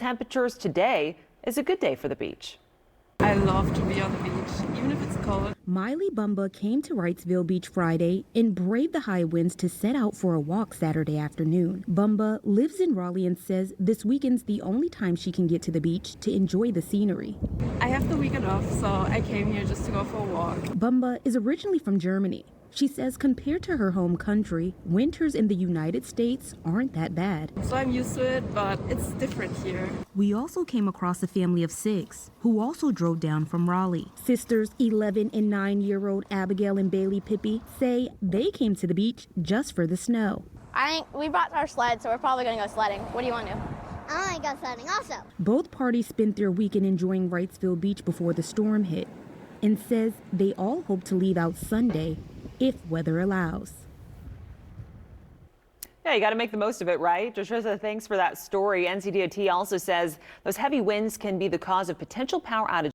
temperatures today is a good day for the beach. I love to be on the beach, even if it's cold. Miley Bumba came to Wrightsville Beach Friday and braved the high winds to set out for a walk Saturday afternoon. Bumba lives in Raleigh and says this weekend's the only time she can get to the beach to enjoy the scenery. I have the weekend off, so I came here just to go for a walk. Bumba is originally from Germany. She says compared to her home country, winters in the United States aren't that bad. So I'm used to it, but it's different here. We also came across a family of 6 who also drove down from Raleigh. Sisters 11 and 9-year-old Abigail and Bailey Pippi say they came to the beach just for the snow. I think we brought our sled, so we're probably going to go sledding. What do you want to do? I want to go sledding also. Both parties spent their weekend enjoying Wrightsville Beach before the storm hit and says they all hope to leave out Sunday if weather allows. Yeah, you got to make the most of it, right? Trisha, thanks for that story. NCDOT also says those heavy winds can be the cause of potential power outages.